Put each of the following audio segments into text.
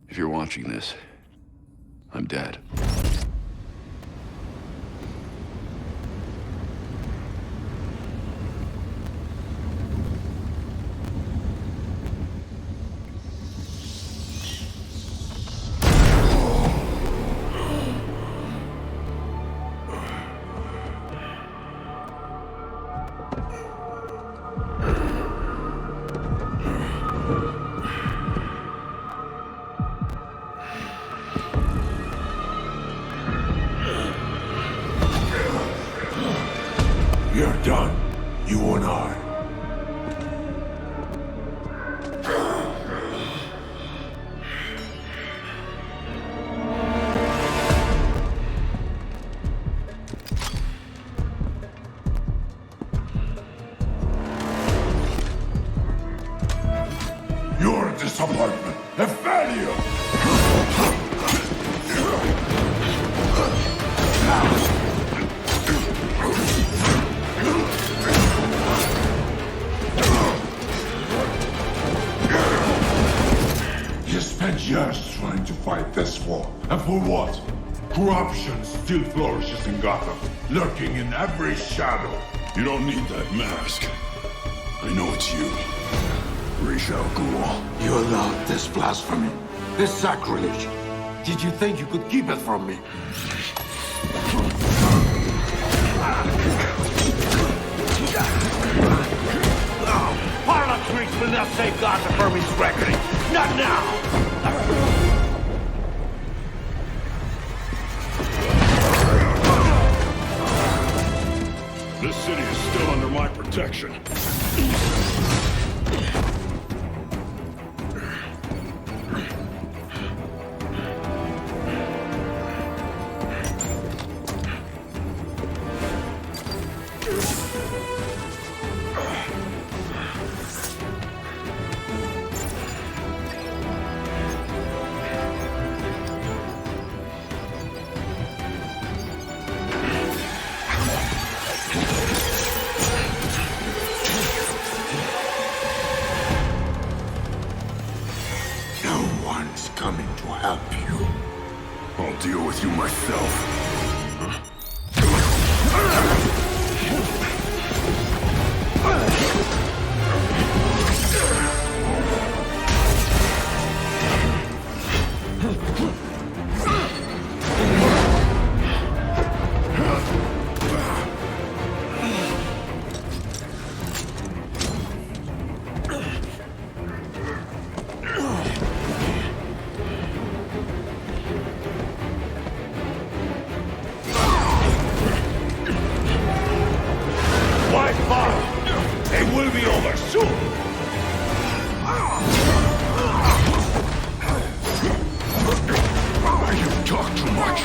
If you're watching this, I'm dead. We're done, you and I. You're a disappointment, a failure. You spent years trying to fight this war, and for what? Corruption still flourishes in Gotham, lurking in every shadow. You don't need that mask. I know it's you. Ra's al Ghul. You allowed this blasphemy, this sacrilege. Did you think you could keep it from me? Politics will not save Gotham from his reckoning. Not now! This city is still under my protection. Coming to help you. I'll deal with you myself. It will be over soon! You talk too much.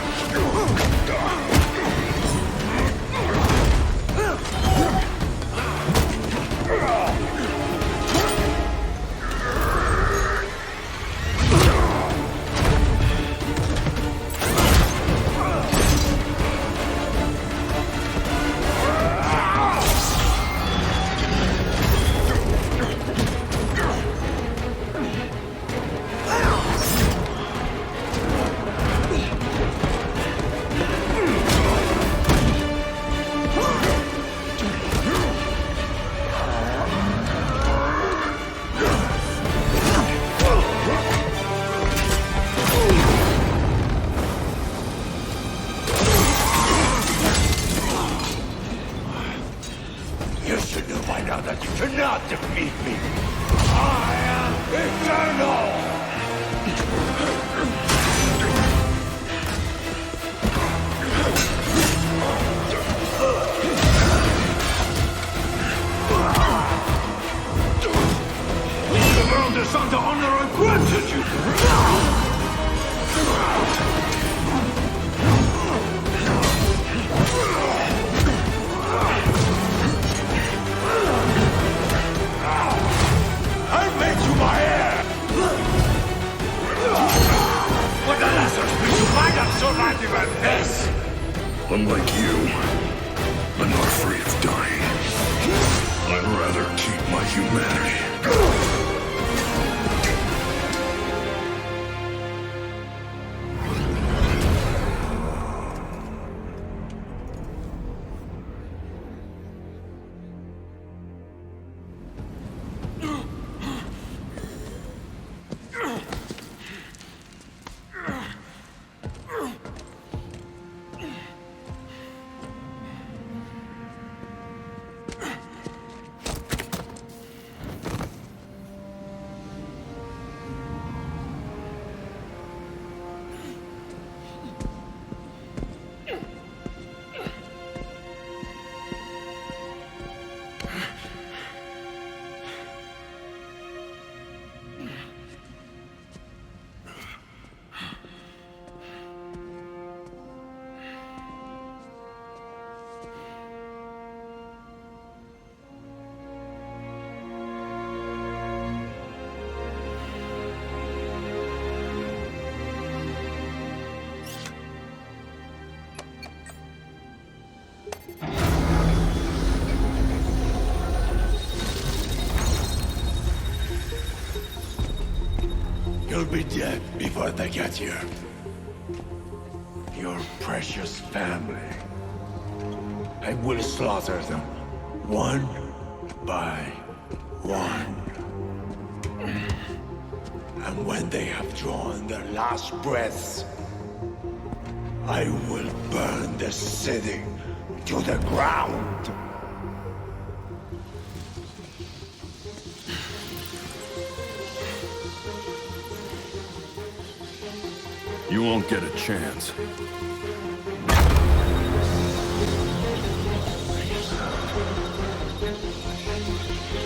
You should know by now that you cannot defeat me! I am eternal! The world is under honor and granted you! I made you my heir! You'll be dead before they get here. Your precious family. I will slaughter them, one by one. And when they have drawn their last breaths, I will burn the city to the ground. You won't get a chance.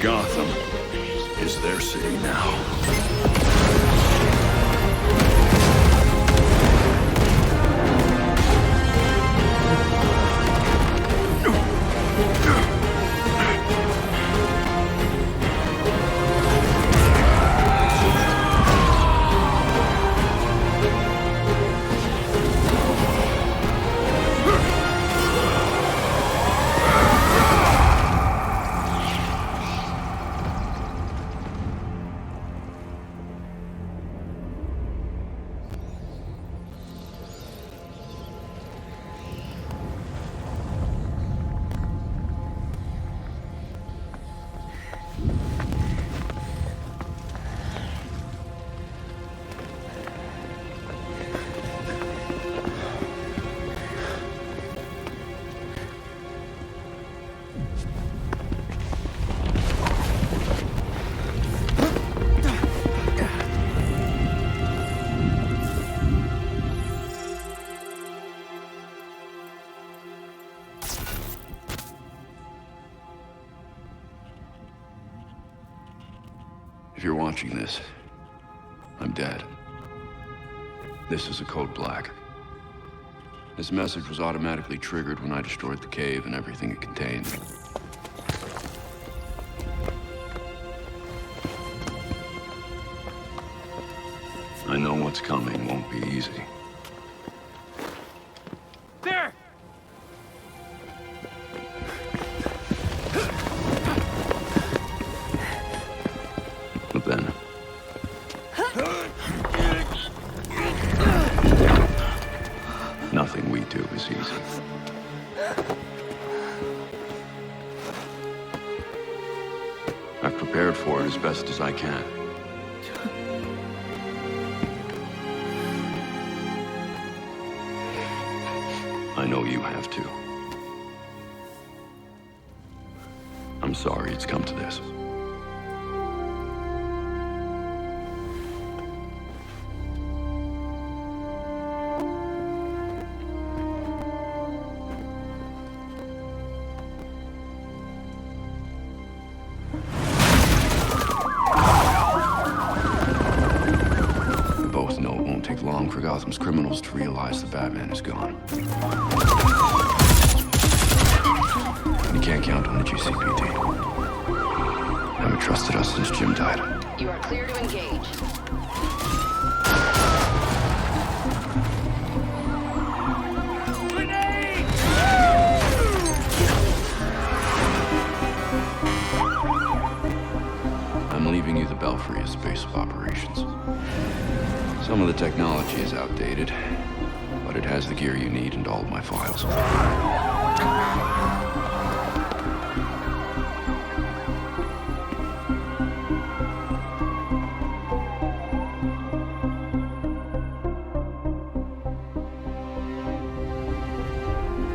Gotham is their city now. If you're watching this, I'm dead. This is a code black. This message was automatically triggered when I destroyed the cave and everything it contained. I know what's coming won't be easy. There! But then... nothing we do is easy. I've prepared for it as best as I can. I know you have too. I'm sorry it's come to this. We both know it won't take long for Gotham's criminals to realize the Batman is gone. You can't count on the GCPD. Haven't trusted us since Jim died. You are clear to engage. I'm leaving you the Belfry as base of operations. Some of the technology is outdated, but it has the gear you need and all of my files.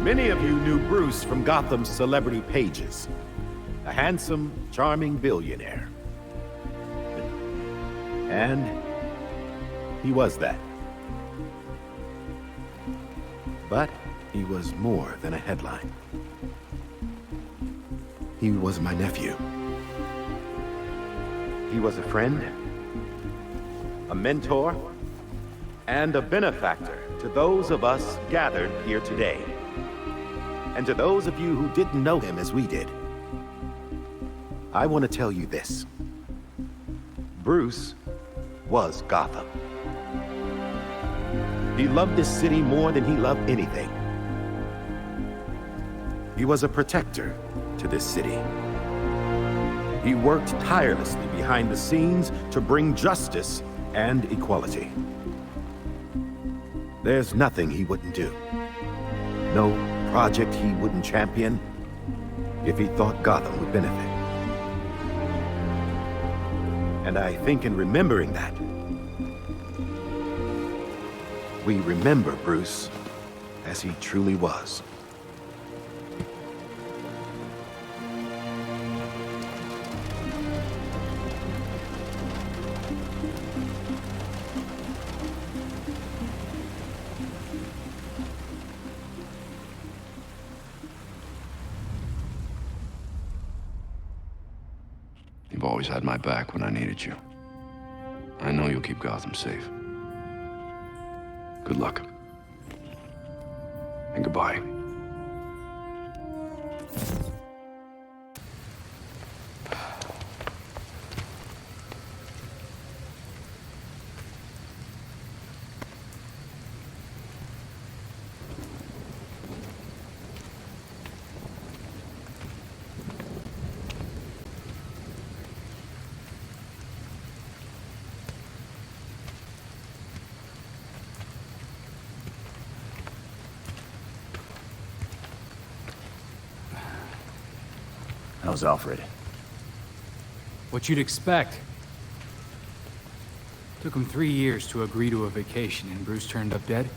Many of you knew Bruce from Gotham's celebrity pages. A handsome, charming billionaire. And he was that. But he was more than a headline. He was my nephew. He was a friend, a mentor, and a benefactor to those of us gathered here today. And to those of you who didn't know him as we did, I want to tell you this. Bruce was Gotham. He loved this city more than he loved anything. He was a protector to this city. He worked tirelessly behind the scenes to bring justice and equality. There's nothing he wouldn't do. No project he wouldn't champion if he thought Gotham would benefit. And I think in remembering that, we remember Bruce as he truly was. You've always had my back when I needed you. I know you'll keep Gotham safe. Good luck. And goodbye. How's Alfred? What you'd expect. Took him 3 years to agree to a vacation, and Bruce turned up dead.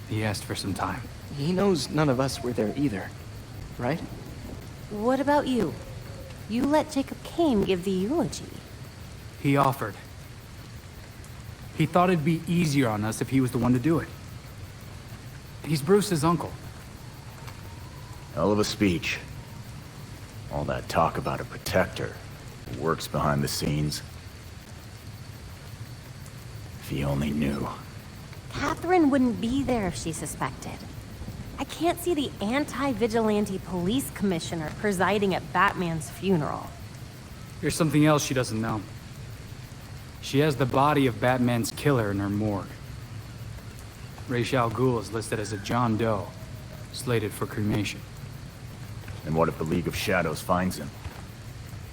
He asked for some time. He knows none of us were there either, right? What about you? You let Jacob Kane give the eulogy. He offered. He thought it'd be easier on us if he was the one to do it. He's Bruce's uncle. Hell of a speech. All that talk about a protector who works behind the scenes. If he only knew. Catherine wouldn't be there if she suspected. I can't see the anti-vigilante police commissioner presiding at Batman's funeral. Here's something else she doesn't know. She has the body of Batman's killer in her morgue. Ra's al Ghul is listed as a John Doe, slated for cremation. And what if the League of Shadows finds him?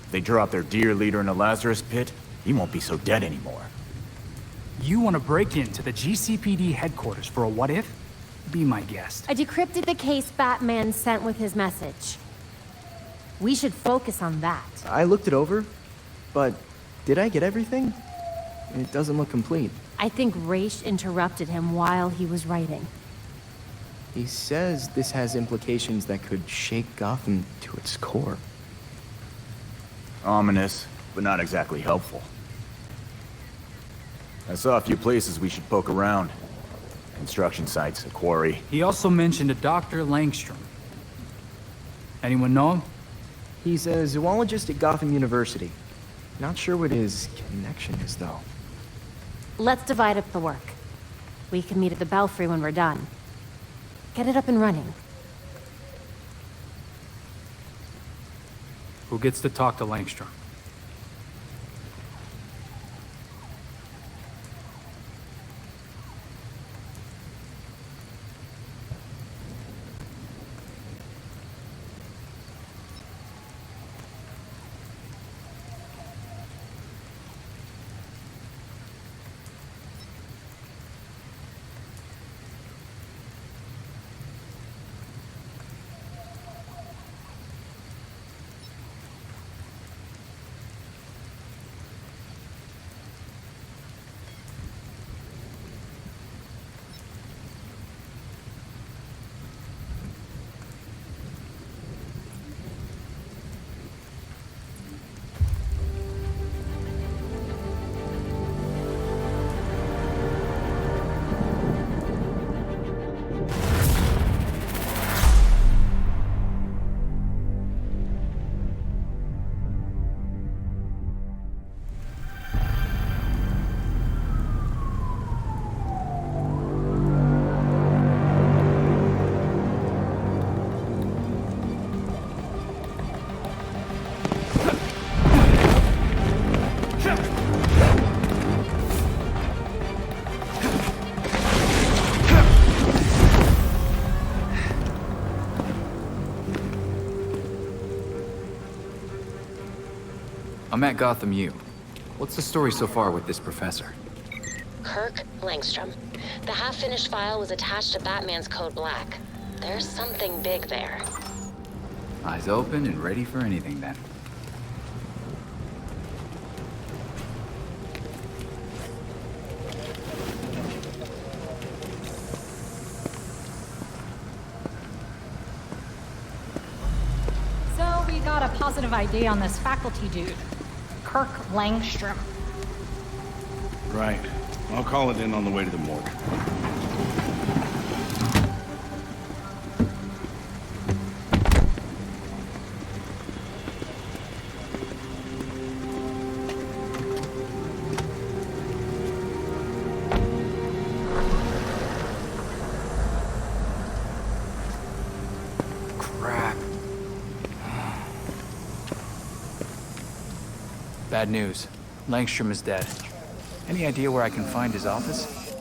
If they drop their dear leader in a Lazarus pit, he won't be so dead anymore. You want to break into the GCPD headquarters for a what-if? Be my guest. I decrypted the case Batman sent with his message. We should focus on that. I looked it over, but did I get everything? It doesn't look complete. I think Ra's interrupted him while he was writing. He says this has implications that could shake Gotham to its core. Ominous, but not exactly helpful. I saw a few places we should poke around. Construction sites, a quarry. He also mentioned a Dr. Langstrom. Anyone know him? He's a zoologist at Gotham University. Not sure what his connection is, though. Let's divide up the work. We can meet at the Belfry when we're done. Get it up and running. Who gets to talk to Langstrom? I'm at Gotham U. What's the story so far with this professor? Kirk Langstrom. The half-finished file was attached to Batman's Code Black. There's something big there. Eyes open and ready for anything then. So we got a positive ID on this faculty dude, Kirk Langstrom. Right. I'll call it in on the way to the morgue. Crap. Bad news. Langstrom is dead. Any idea where I can find his office?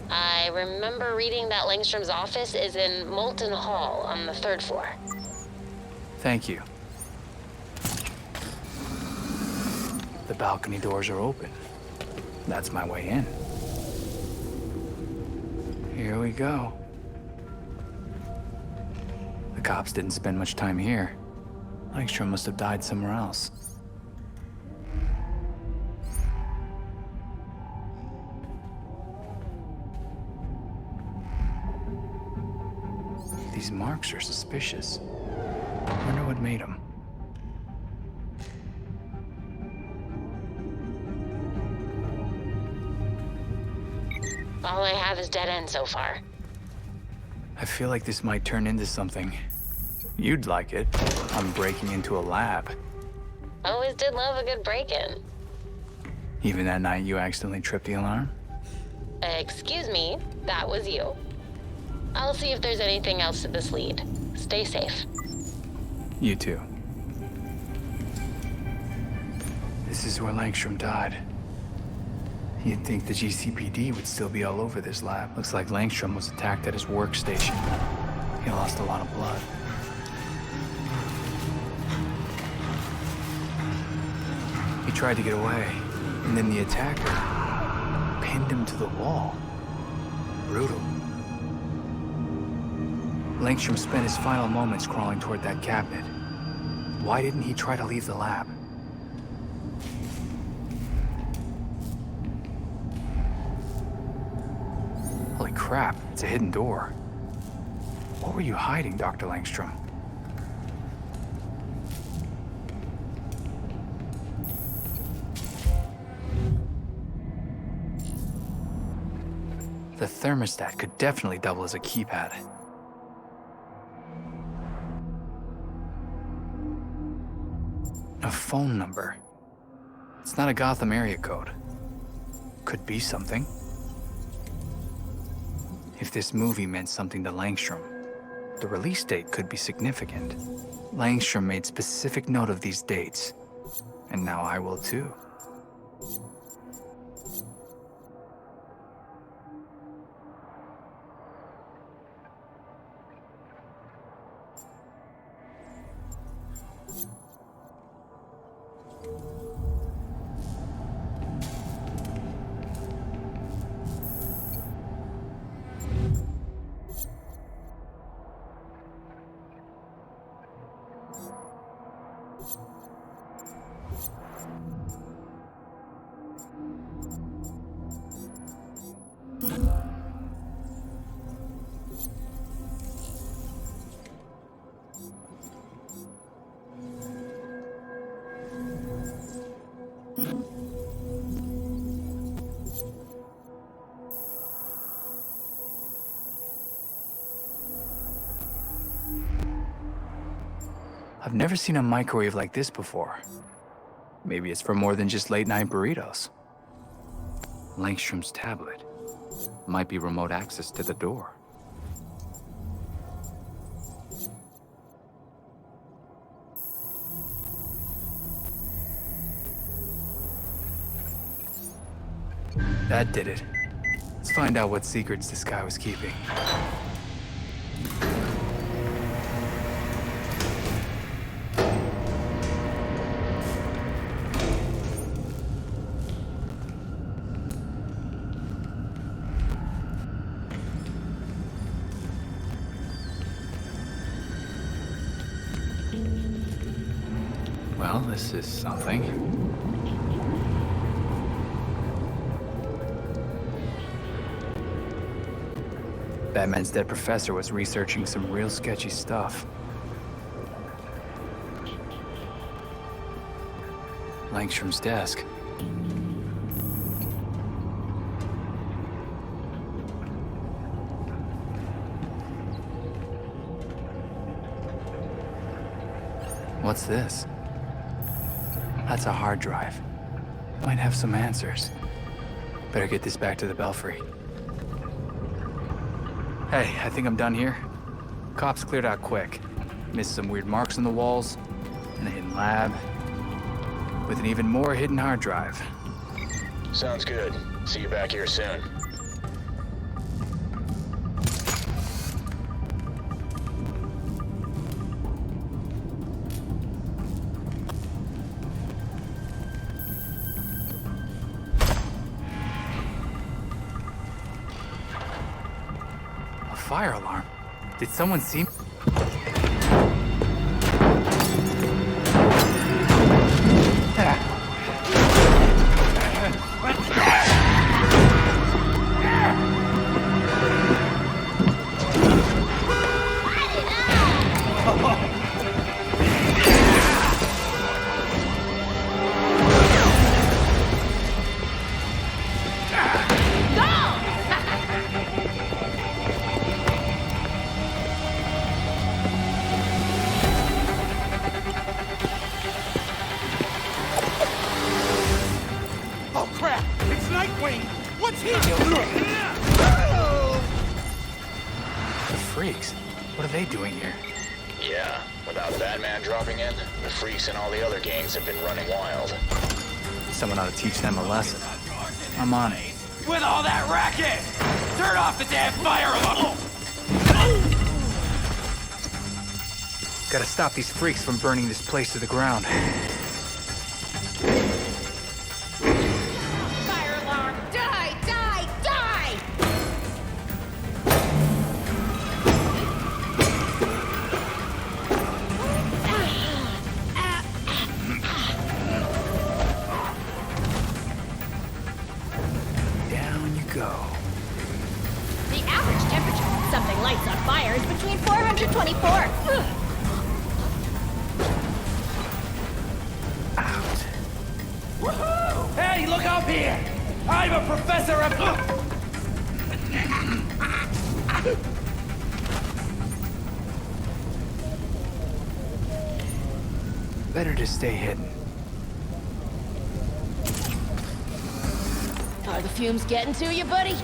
I remember reading that Langstrom's office is in Moulton Hall on the 3rd floor. Thank you. The balcony doors are open. That's my way in. Here we go. The cops didn't spend much time here. Langstrom must have died somewhere else. These marks are suspicious. Wonder what made them. All I have is dead end so far. I feel like this might turn into something. You'd like it. I'm breaking into a lab. Always did love a good break-in. Even that night you accidentally tripped the alarm? Excuse me, that was you. I'll see if there's anything else to this lead. Stay safe. You too. This is where Langstrom died. You'd think the GCPD would still be all over this lab. Looks like Langstrom was attacked at his workstation. He lost a lot of blood. He tried to get away, and then the attacker pinned him to the wall. Brutal. Langstrom spent his final moments crawling toward that cabinet. Why didn't he try to leave the lab? Holy crap, it's a hidden door. What were you hiding, Dr. Langstrom? The thermostat could definitely double as a keypad. A phone number. It's not a Gotham area code. Could be something. If this movie meant something to Langstrom, the release date could be significant. Langstrom made specific note of these dates, and now I will too. I've never seen a microwave like this before. Maybe it's for more than just late-night burritos. Langstrom's tablet. Might be remote access to the door. That did it. Let's find out what secrets this guy was keeping. Well, this is something. Batman's dead professor was researching some real sketchy stuff. Langstrom's desk. What's this? That's a hard drive. Might have some answers. Better get this back to the Belfry. Hey, I think I'm done here. Cops cleared out quick. Missed some weird marks on the walls, and a hidden lab, with an even more hidden hard drive. Sounds good. See you back here soon. A fire alarm. Did someone see me? What are they doing here? Yeah, without Batman dropping in, the freaks and all the other gangs have been running wild. Someone ought to teach them a lesson. I'm on it. With all that racket! Turn off the damn fire alarm! Gotta stop these freaks from burning this place to the ground. Fire alarm! Die! Die! Die! Down you go. The average temperature something lights on fire is between 424. Hey, look up here! I'm a professor of... Better to stay hidden. Are the fumes getting to you, buddy?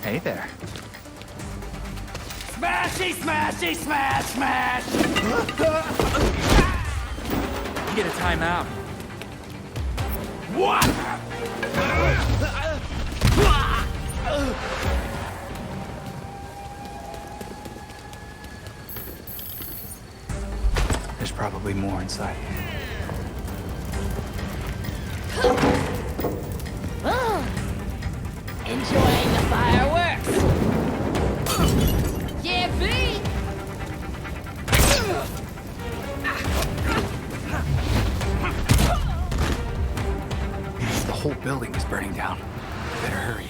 Hey there. Smashy, smashy, smash, smash! You get a timeout. What? There's probably more inside. Enjoying the fireworks. Yeah, B! The whole building is burning down. Better hurry.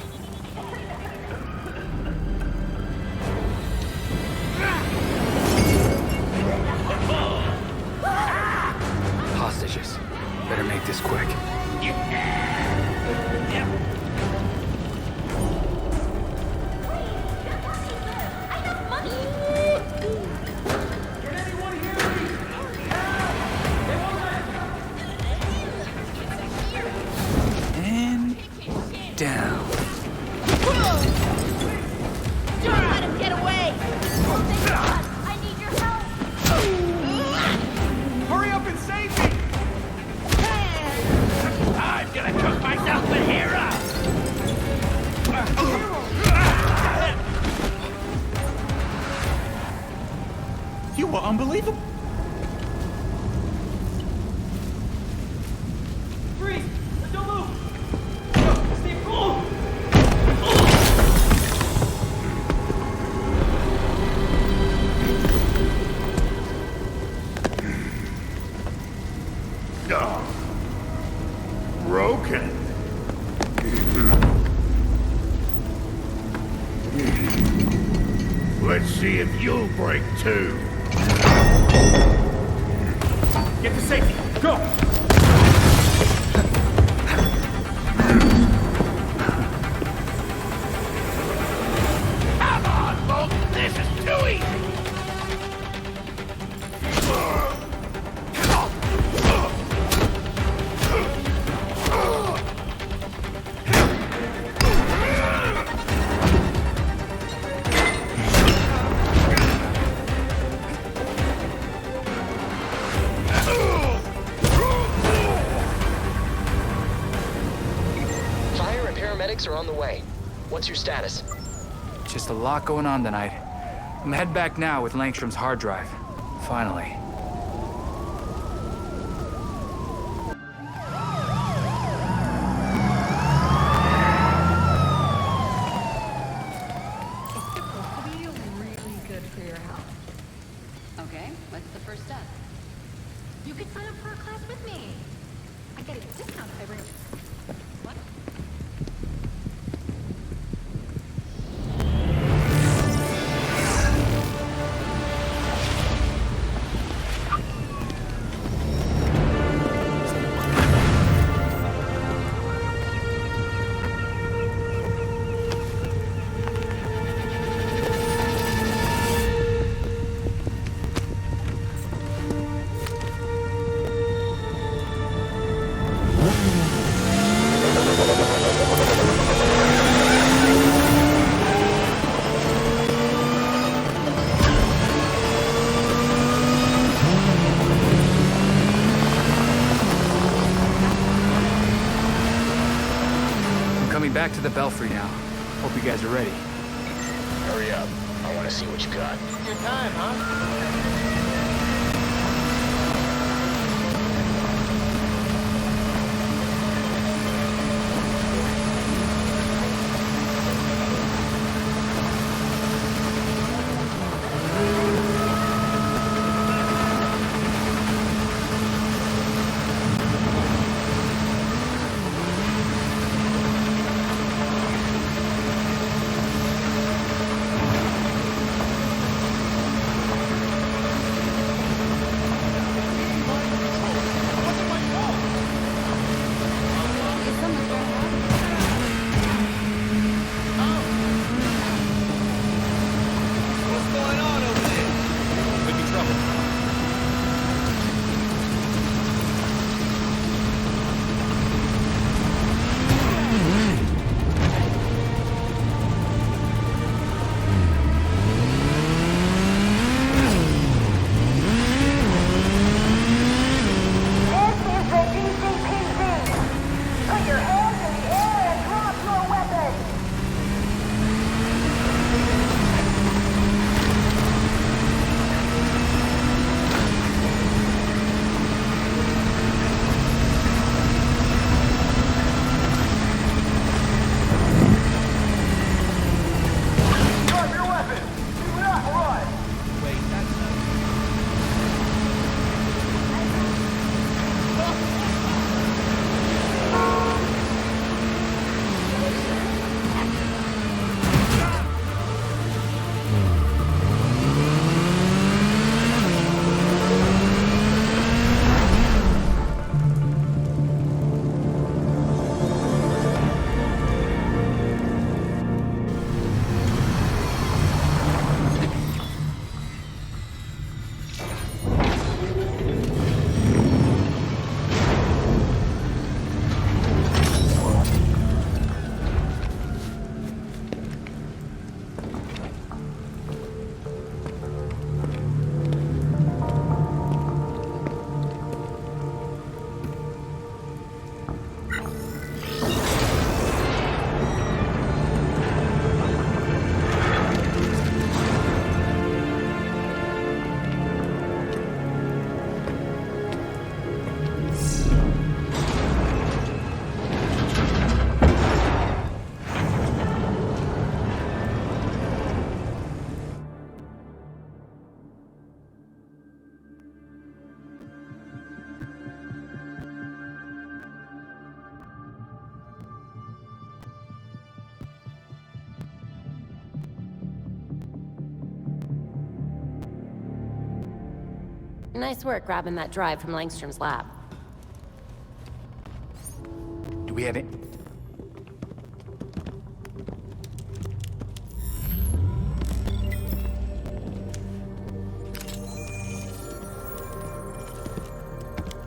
Hostages. Better make this quick. And down. Don't let him get away! Oh, thank God! I need your help! Hurry up and save me! I'm gonna cook myself a hero! You were unbelievable! Freeze! Don't move! Stay cool! see if you'll break too. Get to safety. Go! Come on, folks! This is too easy! Fire and paramedics are on the way. What's your status? Just a lot going on tonight. I'm head back now with Langstrom's hard drive. Finally. Really good for your health. Okay, what's the first step? You could sign up for a class with me. I get a discount if I bring. What? Back to the Belfry now. Hope you guys are ready. Hurry up. I want to see what you got. Your time, huh? Nice work grabbing that drive from Langstrom's lab. Do we have it?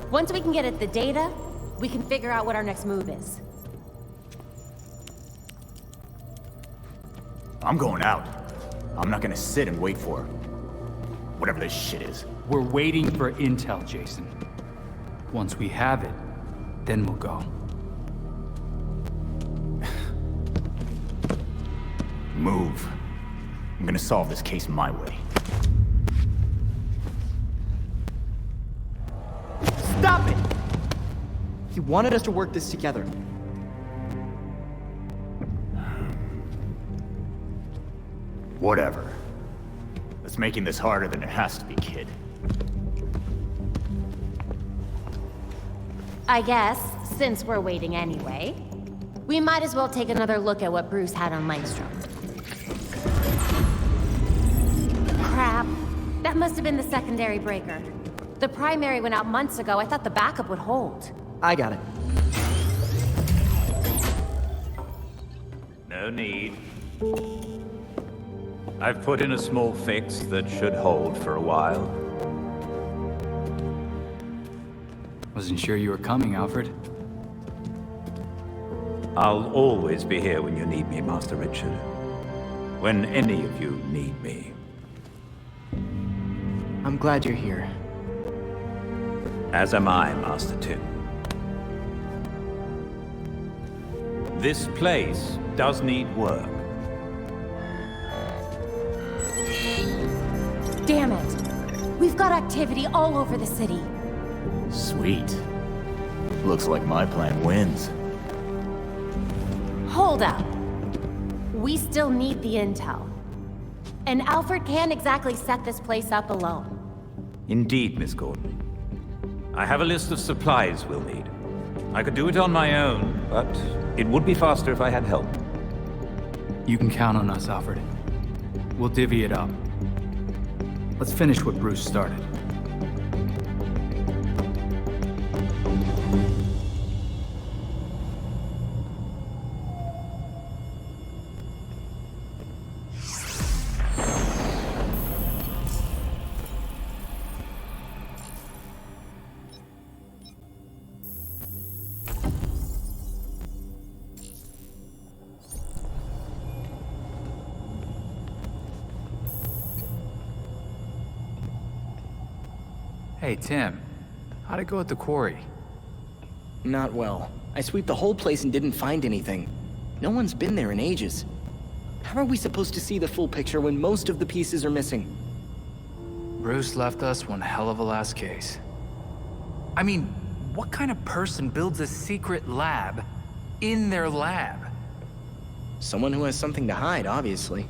Once we can get at the data, we can figure out what our next move is. I'm going out. I'm not gonna sit and wait for whatever this shit is. We're waiting for intel, Jason. Once we have it, then we'll go. Move. I'm gonna solve this case my way. Stop it! He wanted us to work this together. Whatever. It's making this harder than it has to be, kid. I guess, since we're waiting anyway, we might as well take another look at what Bruce had on Langstrom. Crap. That must have been the secondary breaker. The primary went out months ago. I thought the backup would hold. I got it. No need. I've put in a small fix that should hold for a while. Wasn't sure you were coming, Alfred. I'll always be here when you need me, Master Richard. When any of you need me. I'm glad you're here. As am I, Master Tim. This place does need work. Damn it! We've got activity all over the city. Sweet. Looks like my plan wins. Hold up. We still need the intel. And Alfred can't exactly set this place up alone. Indeed, Miss Gordon. I have a list of supplies we'll need. I could do it on my own, but it would be faster if I had help. You can count on us, Alfred. We'll divvy it up. Let's finish what Bruce started. Hey, Tim. How'd it go at the quarry? Not well. I sweeped the whole place and didn't find anything. No one's been there in ages. How are we supposed to see the full picture when most of the pieces are missing? Bruce left us one hell of a last case. I mean, what kind of person builds a secret lab in their lab? Someone who has something to hide, obviously.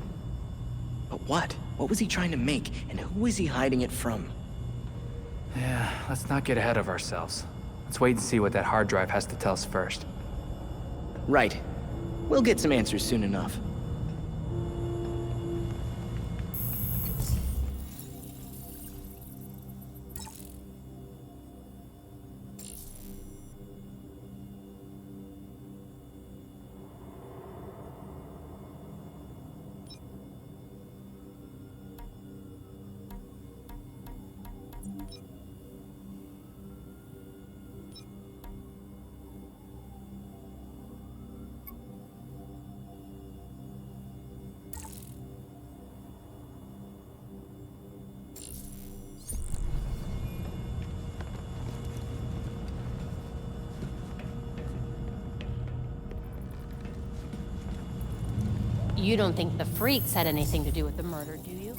But what? What was he trying to make, and who is he hiding it from? Yeah, let's not get ahead of ourselves. Let's wait and see what that hard drive has to tell us first. Right. We'll get some answers soon enough. You don't think the freaks had anything to do with the murder, do you?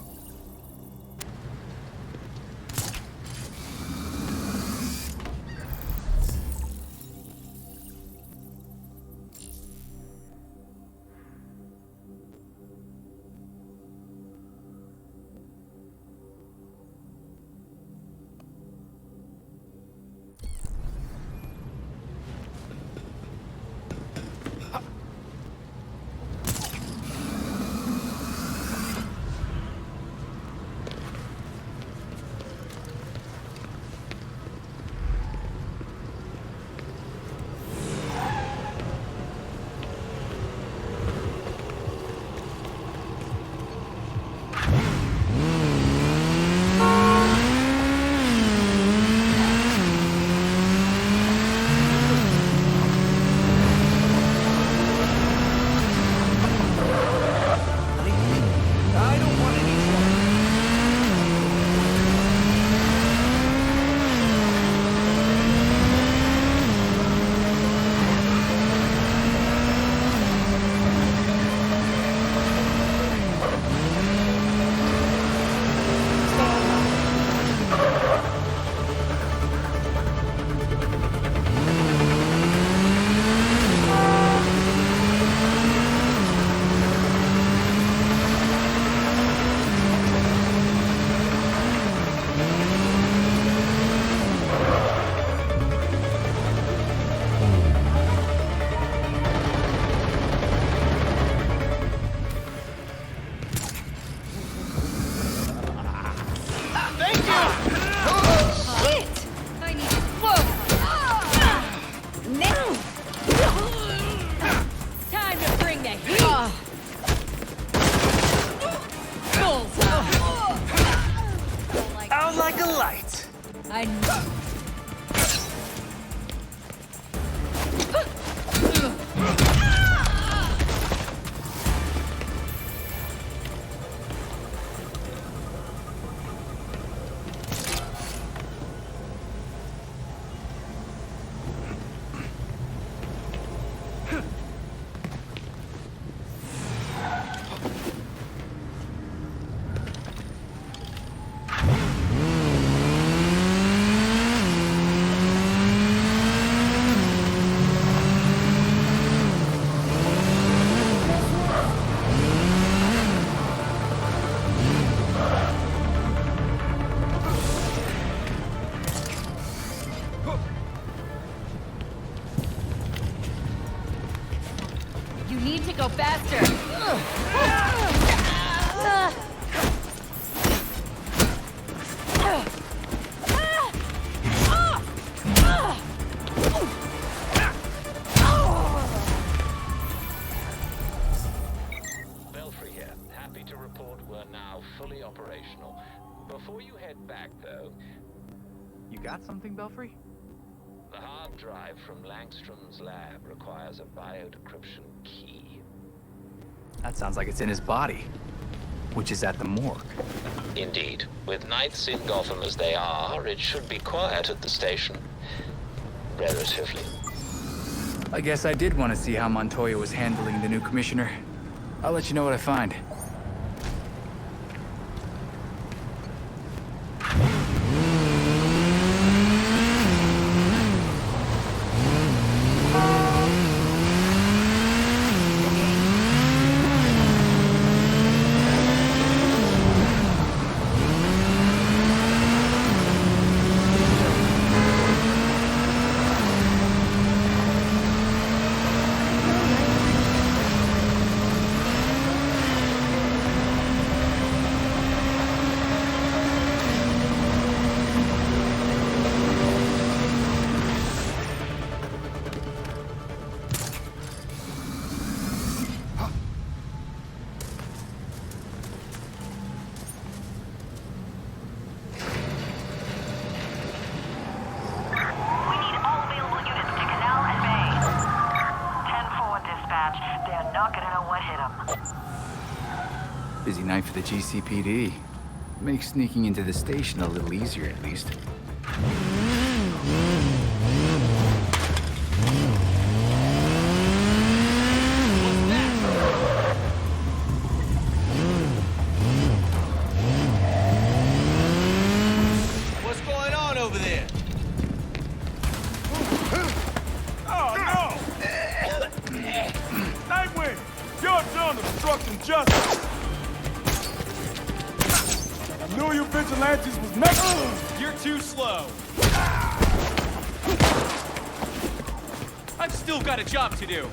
I know. You need to go faster. Belfry here. Happy to report we're now fully operational. Before you head back, though, You got something, Belfry? the hard drive from Langstrom's lab requires a biodecryption key. That sounds like it's in his body, which is at the morgue. Indeed. With Knights in Gotham as they are, it should be quiet at the station. Relatively. I guess I did want to see how Montoya was handling the new commissioner. I'll let you know what I find. Busy night for the GCPD. Makes sneaking into the station a little easier, at least. What's going on over there? Oh, no! Nightwing! You're done obstructing justice! I knew you vigilantes was next. You're too slow. I've still got a job to do.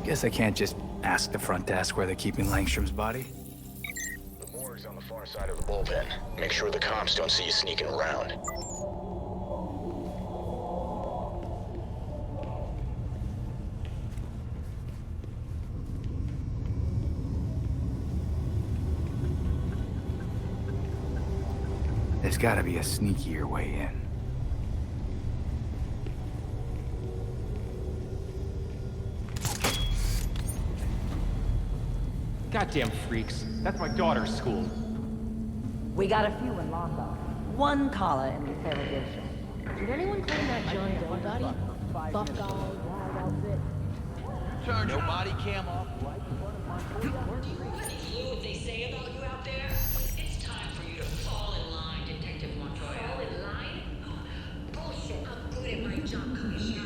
Guess I can't just ask the front desk where they're keeping Langstrom's body. The morgue's on the far side of the bullpen. Make sure the cops don't see you sneaking around. There's gotta be a sneakier way in. Goddamn freaks. That's my daughter's school. We got a few in lockup. One caller in the interrogation. Did anyone claim that John Doe body? Buff guy, wild outfit. Turn your body cam off. Do you want to hear what they say about you out there? It's time for you to fall in line, Detective Montoya. Fall in line? Bullshit. I'm good at my job, Commissioner.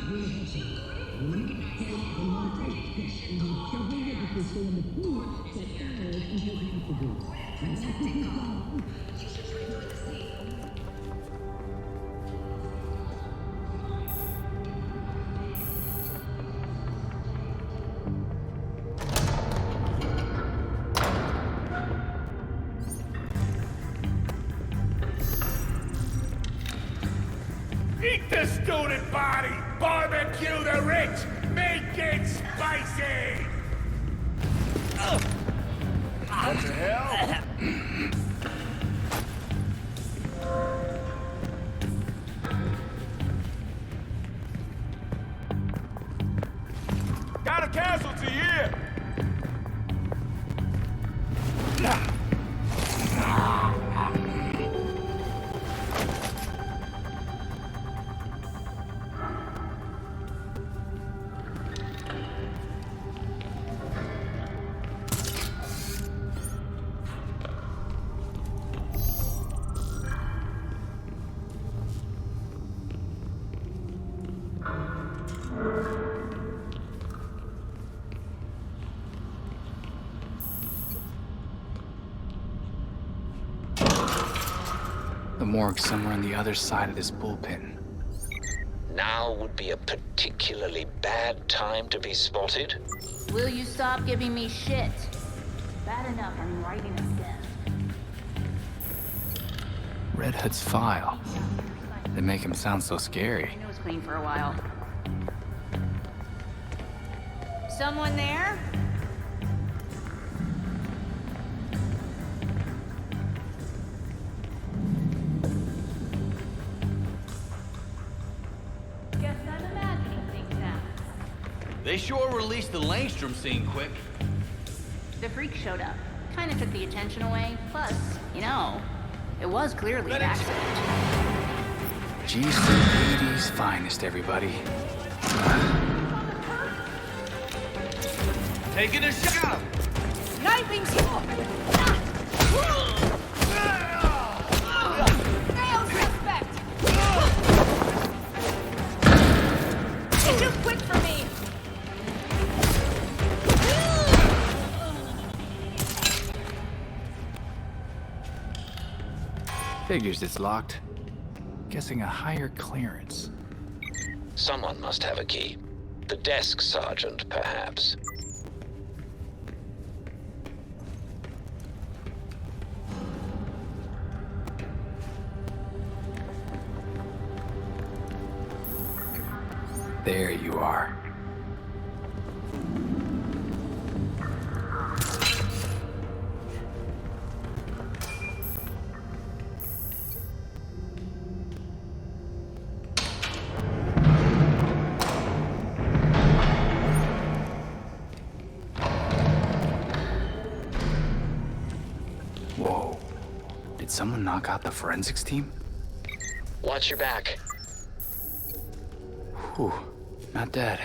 Eat the student body! Barbecue the rich! Make it spicy! What the hell? Got a casualty here! The morgue's somewhere on the other side of this bullpen. Now would be a particularly bad time to be spotted. Will you stop giving me shit? Bad enough I'm writing a death. Red Hood's file. They make him sound so scary. I know it's clean for a while. Someone there? Guess I'm imagining things now. They sure released the Langstrom scene quick. The freak showed up. Kinda took the attention away. Plus, you know, it was clearly an accident. GCPD's finest, everybody. Taking a shot! Sniping smoke! Nail suspect! You're too quick for me! Figures it's locked. Guessing a higher clearance. Someone must have a key. The desk sergeant, perhaps. There you are. Whoa. Did someone knock out the forensics team? Watch your back. Whew. Not dead.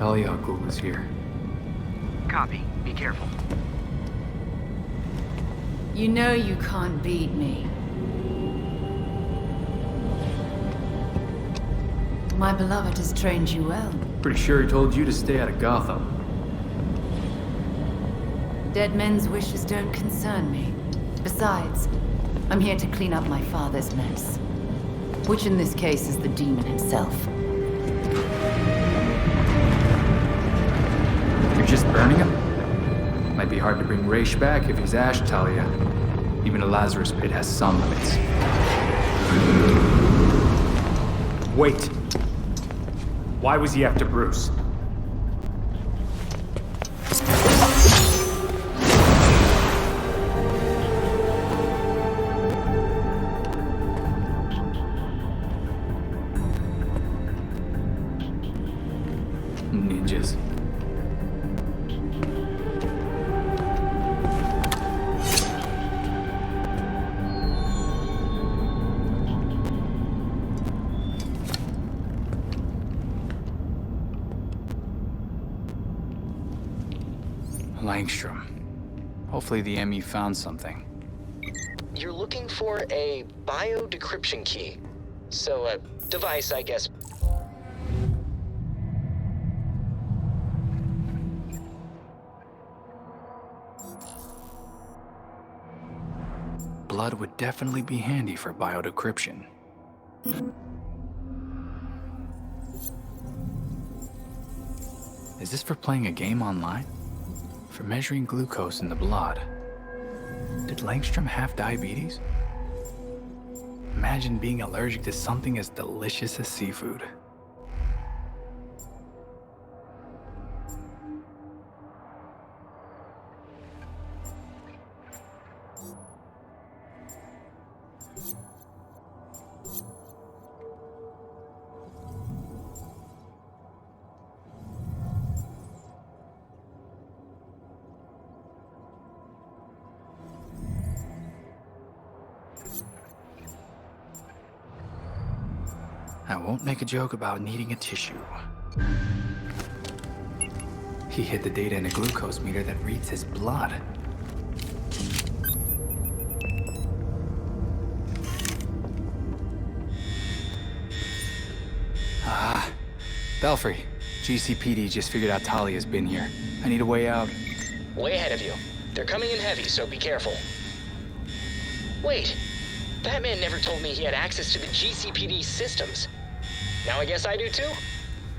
Talia al Ghul is here. Copy. Be careful. You know you can't beat me. My beloved has trained you well. Pretty sure he told you to stay out of Gotham. Dead men's wishes don't concern me. Besides, I'm here to clean up my father's mess. Which in this case is the demon himself. You're just burning him? Might be hard to bring Raish back if he's Ash, Talia. Even a Lazarus pit has some limits. Wait. Why was he after Bruce? Ninjas. Langstrom. Hopefully the ME found something. You're looking for a bio-decryption key. So a device, I guess. Blood would definitely be handy for bio-decryption. Is this for playing a game online? For measuring glucose in the blood? Did Langstrom have diabetes? Imagine being allergic to something as delicious as seafood. I won't make a joke about needing a tissue. He hid the data in a glucose meter that reads his blood. Ah, Belfry. GCPD just figured out Talia's been here. I need a way out. Way ahead of you. They're coming in heavy, so be careful. Wait. Batman never told me he had access to the GCPD systems. Now I guess I do too?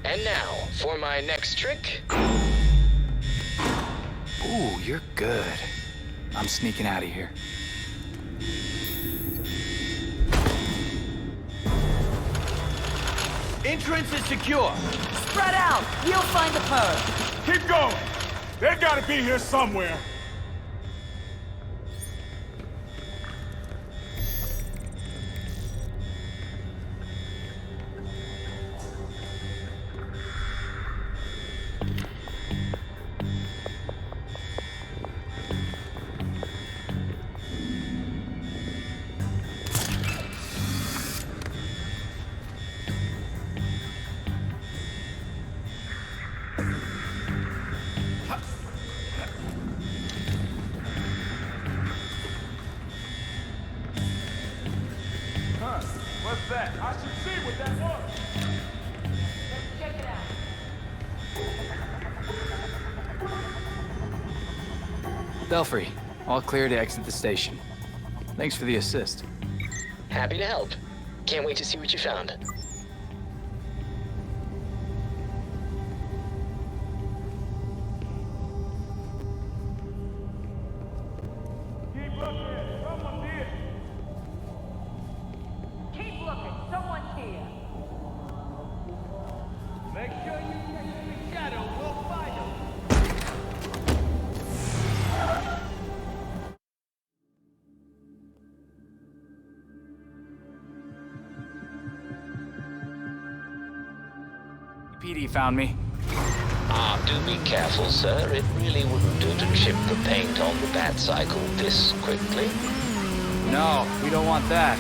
And now, for my next trick. Ooh, you're good. I'm sneaking out of here. Entrance is secure. Spread out! We'll find the perp. Keep going! They gotta be here somewhere. What's that? I should see what that was. Let's check it out. Belfry, all clear to exit the station. Thanks for the assist. Happy to help. Can't wait to see what you found. PD found me. Ah, do be careful, sir. It really wouldn't do to chip the paint on the bat cycle this quickly. No, we don't want that.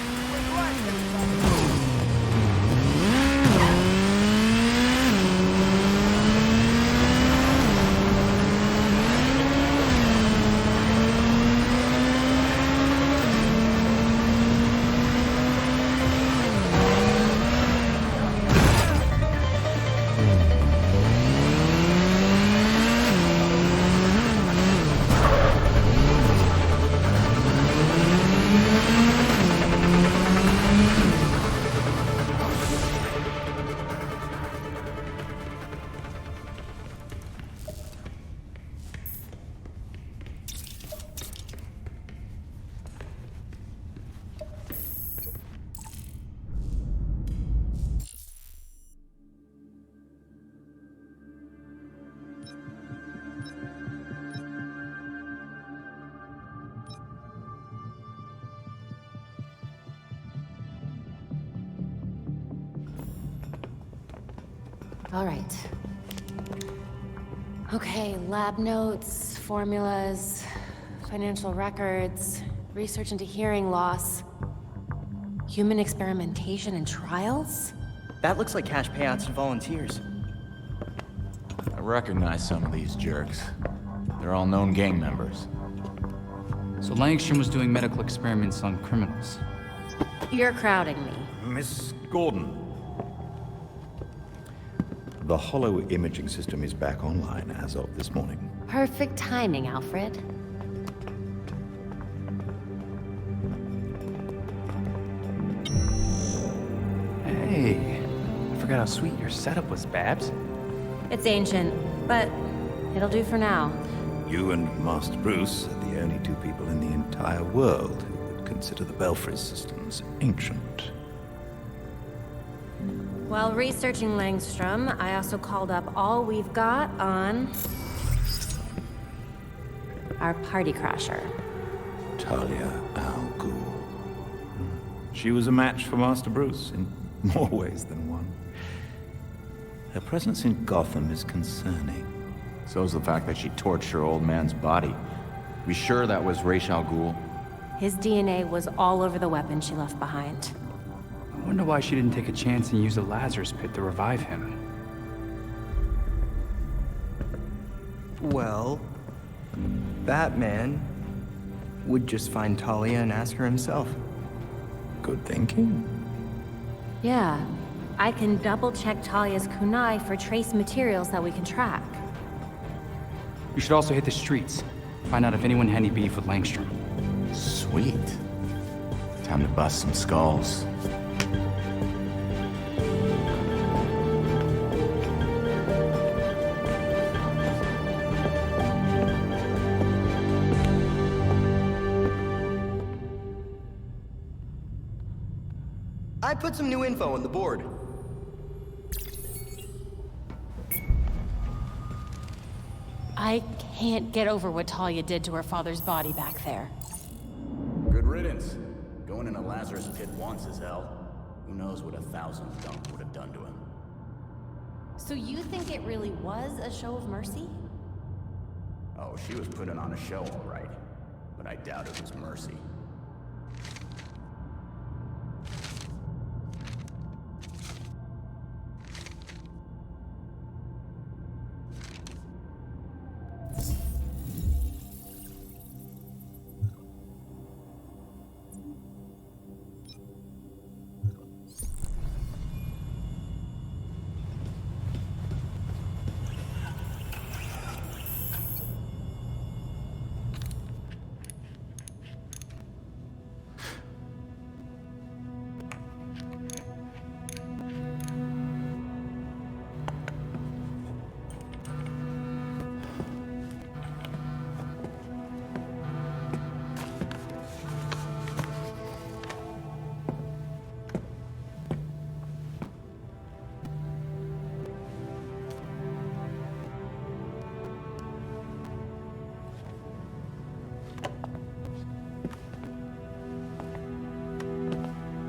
All right. Okay, lab notes, formulas, financial records, research into hearing loss, human experimentation and trials? That looks like cash payouts to volunteers. I recognize some of these jerks. They're all known gang members. So Langstrom was doing medical experiments on criminals. You're crowding me. Miss Gordon. The hollow imaging system is back online as of this morning. Perfect timing, Alfred. Hey, I forgot how sweet your setup was, Babs. It's ancient, but it'll do for now. You and Master Bruce are the only two people in the entire world who would consider the Belfry systems ancient. While researching Langstrom, I also called up all we've got on our party crasher. Talia al Ghul. She was a match for Master Bruce in more ways than one. Her presence in Gotham is concerning. So's the fact that she torched her old man's body. We sure that was Ra's al Ghul? His DNA was all over the weapon she left behind. I wonder why she didn't take a chance and use the Lazarus pit to revive him. Well, Batman would just find Talia and ask her himself. Good thinking. Yeah, I can double-check Talia's kunai for trace materials that we can track. You should also hit the streets. Find out if anyone had any beef with Langstrom. Sweet. Time to bust some skulls. I put some new info on the board. I can't get over what Talia did to her father's body back there. Good riddance. Going in a Lazarus pit once is hell. Who knows what 1,000 dunk would have done to him. So you think it really was a show of mercy? Oh, she was putting on a show, all right. But I doubt it was mercy.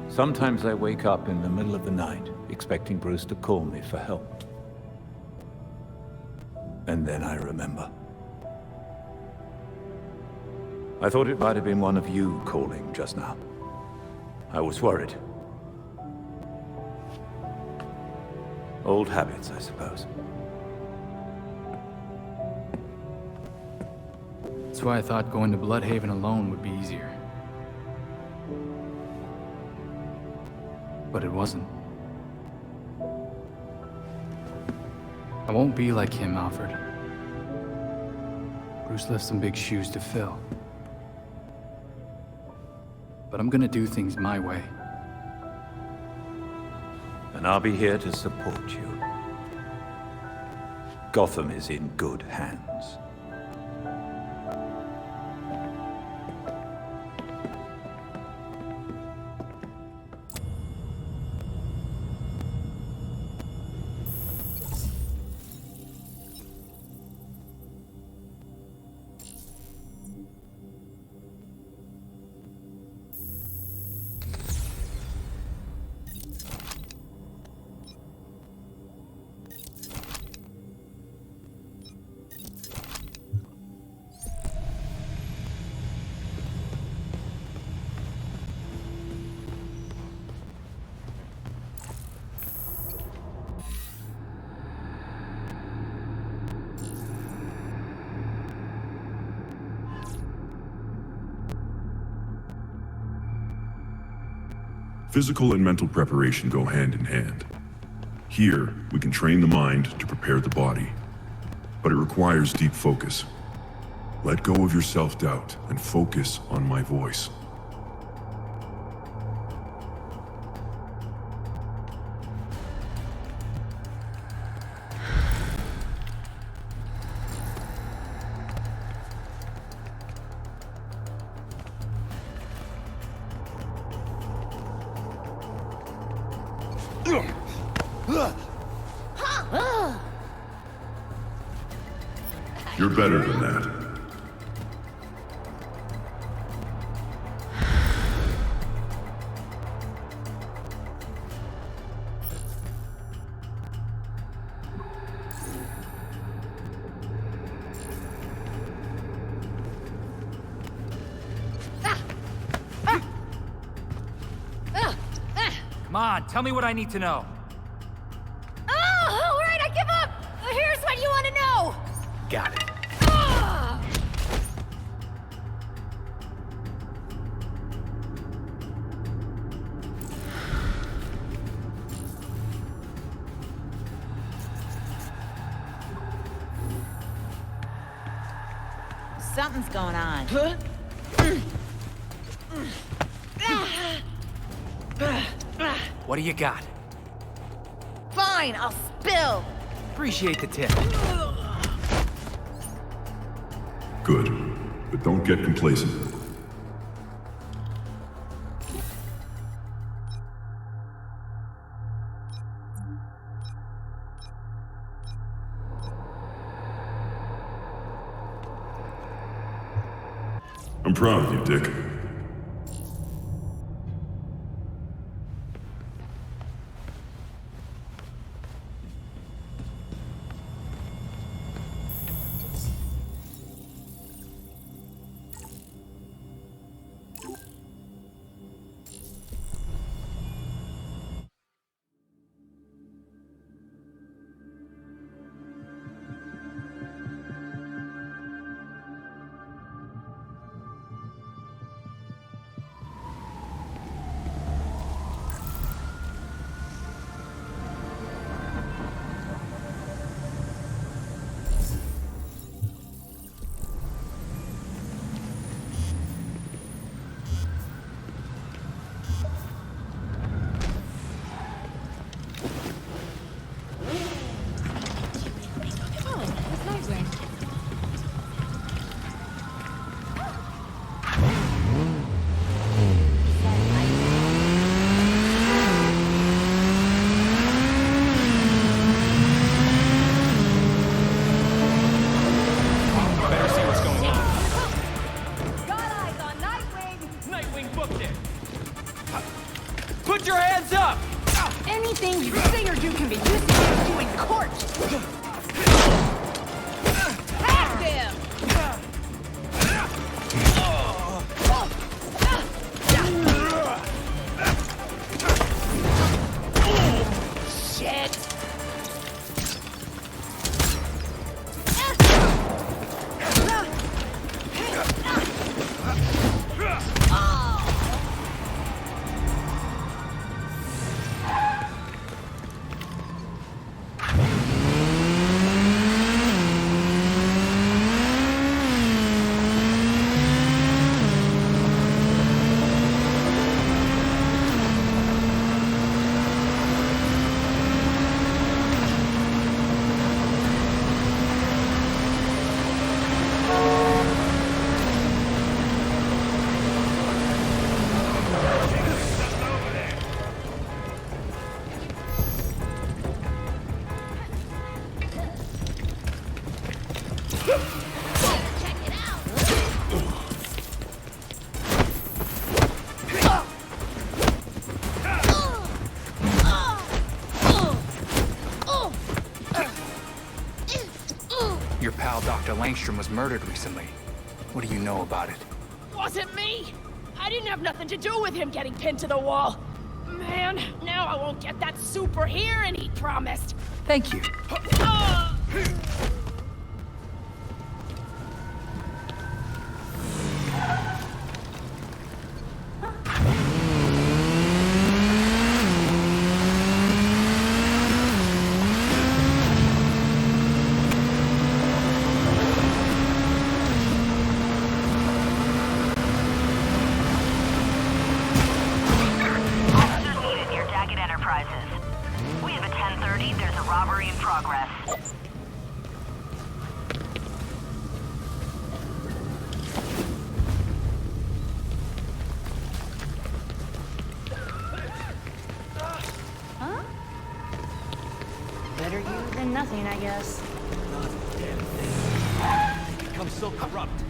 Sometimes I wake up in the middle of the night, expecting Bruce to call me for help. And then I remember. I thought it might have been one of you calling just now. I was worried. Old habits, I suppose. That's why I thought going to Bloodhaven alone would be easier. But it wasn't. I won't be like him, Alfred. Bruce left some big shoes to fill. But I'm gonna do things my way. And I'll be here to support you. Gotham is in good hands. Physical and mental preparation go hand in hand. Here, we can train the mind to prepare the body, but it requires deep focus. Let go of your self-doubt and focus on my voice. You're better than that. Come on, tell me what I need to know. Oh, all right, I give up. Here's what you want to know. Got it. Something's going on. What do you got? Fine, I'll spill. Appreciate the tip. Good, but don't get complacent. I'm proud of you, Dick. Anything you say or do can be used against you in court. Have them! Shit! Your pal Dr. Langstrom was murdered recently. What do you know about it? Wasn't me! I didn't have nothing to do with him getting pinned to the wall. Man, now I won't get that super hearing he promised. Thank you. than nothing, I guess. Become so corrupt.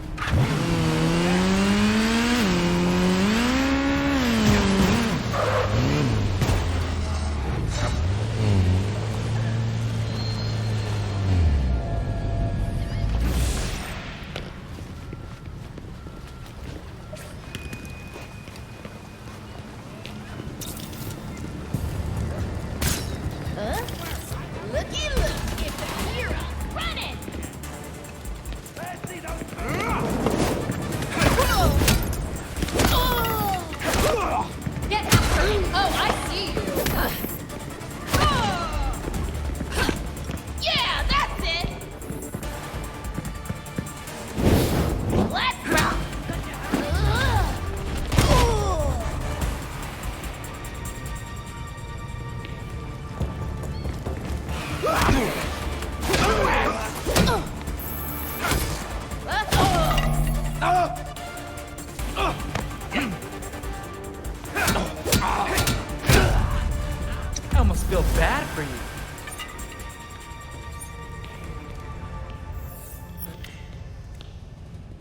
I almost feel bad for you.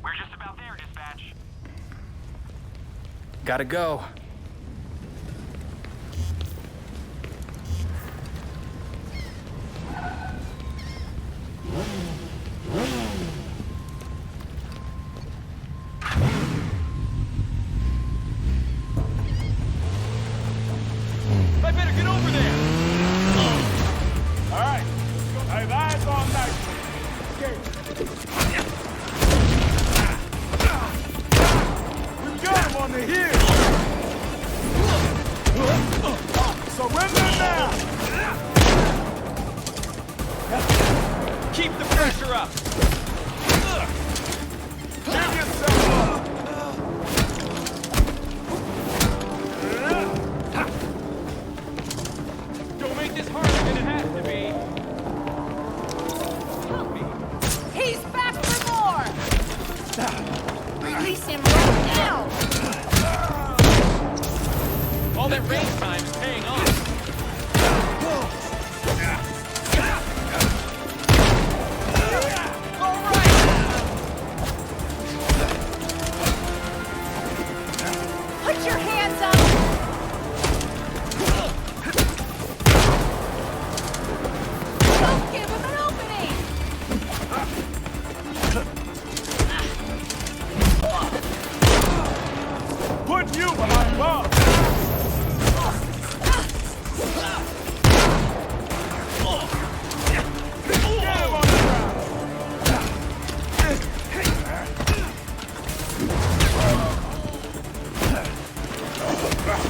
We're just about there, dispatch. Gotta go. I better get over there. All right. Hey, eyes on night. Okay. We got him on the hill. Surrender now. Keep the pressure up. Give yourself up. Don't make this harder than it has to be. He's back for more! Release him right now! All that range time is paying off. All right! Put your hands up! Don't give him an opening! Put you behind bars. Get him on the ground.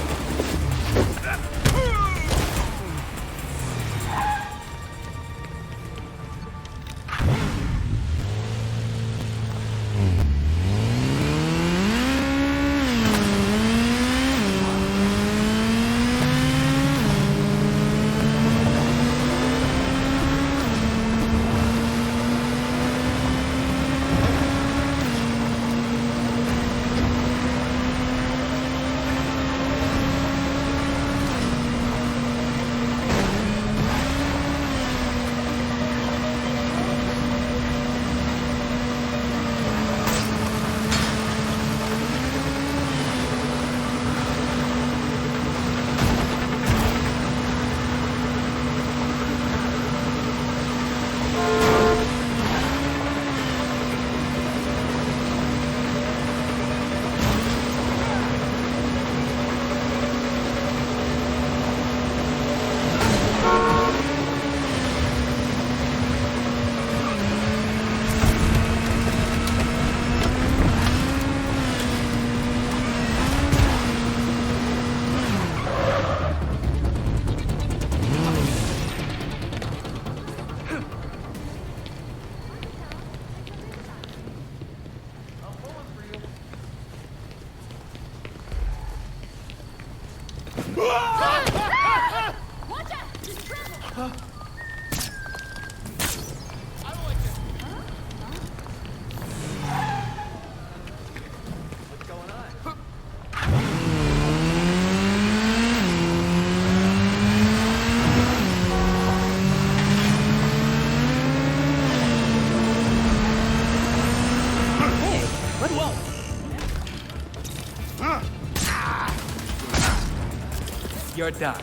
You're done.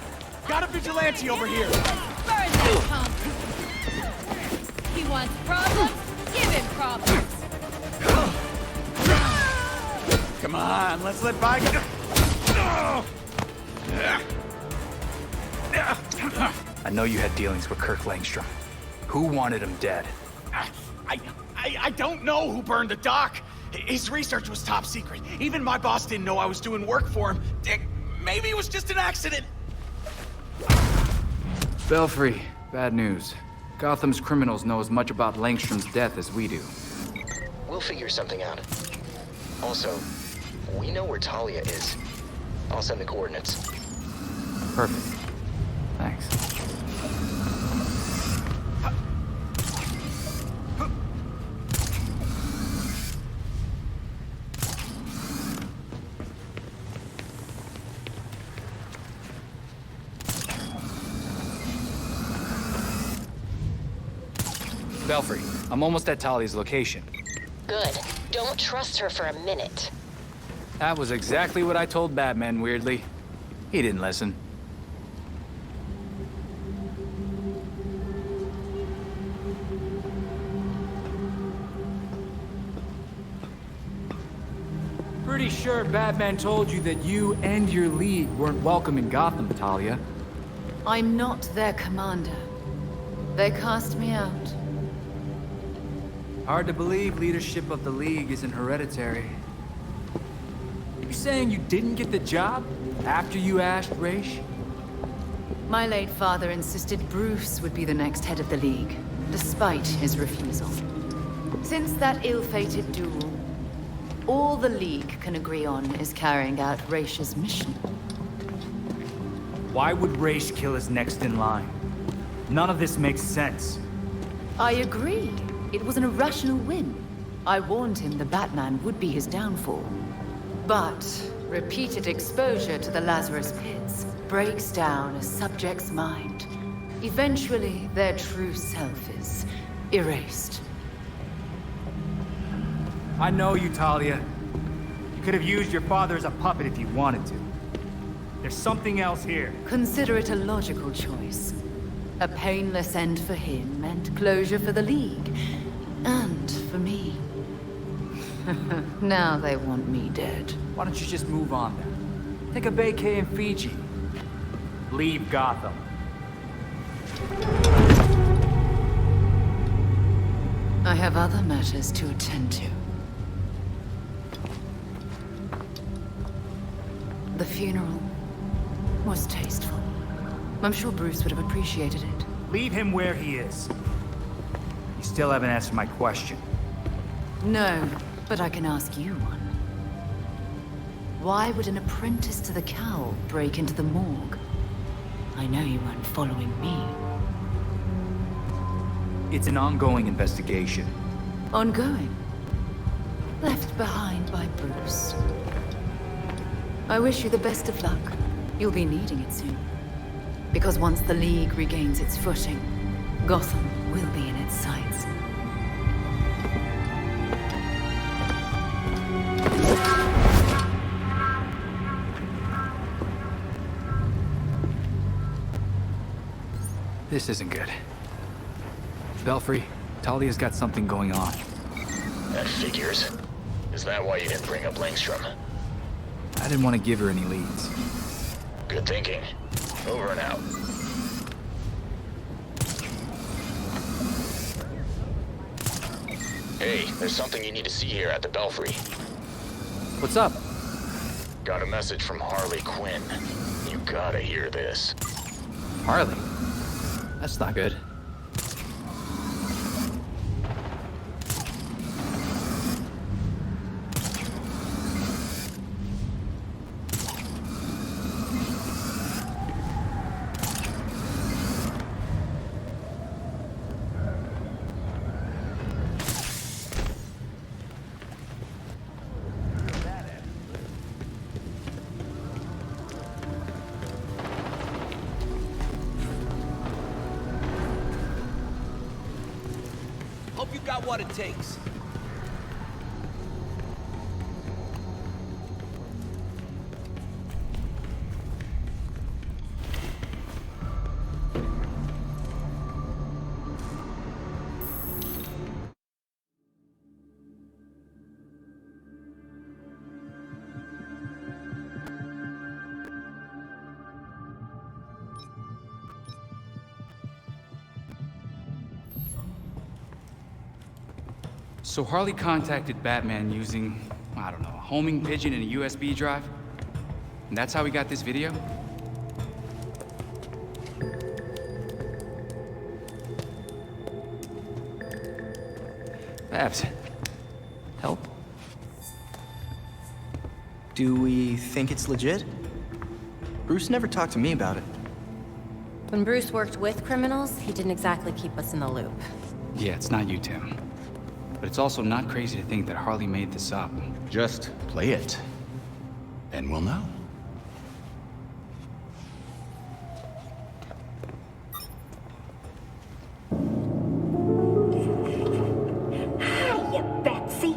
Got a vigilante over here! Burn that punk! He wants problems? Give him problems! Come on, let's let bygones... I know you had dealings with Kirk Langstrom. Who wanted him dead? I don't know who burned the dock. His research was top secret. Even my boss didn't know I was doing work for him. Maybe it was just an accident. Belfry, bad news. Gotham's criminals know as much about Langstrom's death as we do. We'll figure something out. Also, we know where Talia is. I'll send the coordinates. Perfect. Thanks. Belfry, I'm almost at Talia's location. Good. Don't trust her for a minute. That was exactly what I told Batman, weirdly. He didn't listen. Pretty sure Batman told you that you and your league weren't welcome in Gotham, Talia. I'm not their commander. They cast me out. Hard to believe leadership of the League isn't hereditary. You saying you didn't get the job after you asked Raish? My late father insisted Bruce would be the next head of the League, despite his refusal. Since that ill-fated duel, all the League can agree on is carrying out Raish's mission. Why would Raish kill his next in line? None of this makes sense. I agree. It was an irrational whim. I warned him the Batman would be his downfall. But repeated exposure to the Lazarus Pits breaks down a subject's mind. Eventually, their true self is erased. I know you, Talia. You could have used your father as a puppet if you wanted to. There's something else here. Consider it a logical choice. A painless end for him and closure for the League. And for me. Now they want me dead. Why don't you just move on then? Take a vacay in Fiji. Leave Gotham. I have other matters to attend to. The funeral was tasteful. I'm sure Bruce would have appreciated it. Leave him where he is. You still haven't answered my question. No, but I can ask you one. Why would an apprentice to the cowl break into the morgue? I know you weren't following me. It's an ongoing investigation. Ongoing? Left behind by Bruce. I wish you the best of luck. You'll be needing it soon. Because once the League regains its footing, Gotham will be in its sights. This isn't good. Belfry, Talia's got something going on. That figures. Is that why you didn't bring up Langstrom? I didn't want to give her any leads. Good thinking. Over and out. Hey, there's something you need to see here at the Belfry. What's up? Got a message from Harley Quinn. You gotta hear this. Harley? That's not good. Hope you got what it takes. So Harley contacted Batman using, I don't know, a homing pigeon and a USB drive? And that's how we got this video? Babs, help? Do we think it's legit? Bruce never talked to me about it. When Bruce worked with criminals, he didn't exactly keep us in the loop. Yeah, it's not you, Tim. But it's also not crazy to think that Harley made this up. Just play it, and we'll know. Hiya, Betsy.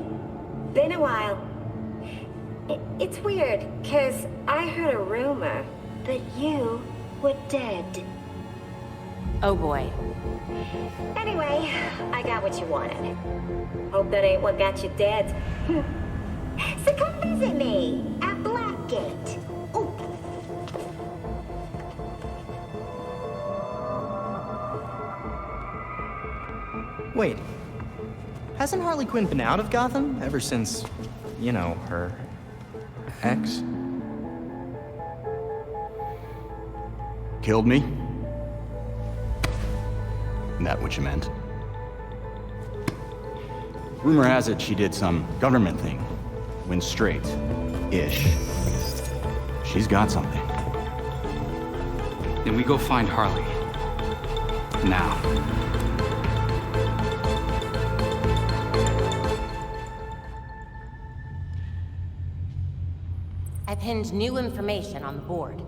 Been a while. It's weird, 'cause I heard a rumor that you were dead. Oh boy. Anyway, I got what you wanted. Hope that ain't what got you dead. So come visit me at Blackgate. Ooh. Wait, hasn't Harley Quinn been out of Gotham ever since, you know, her ex? Killed me? That what you meant? Rumor has it she did some government thing. Went straight-ish. She's got something. Then we go find Harley. Now. I pinned new information on the board.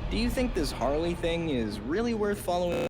Do you think this Harley thing is really worth following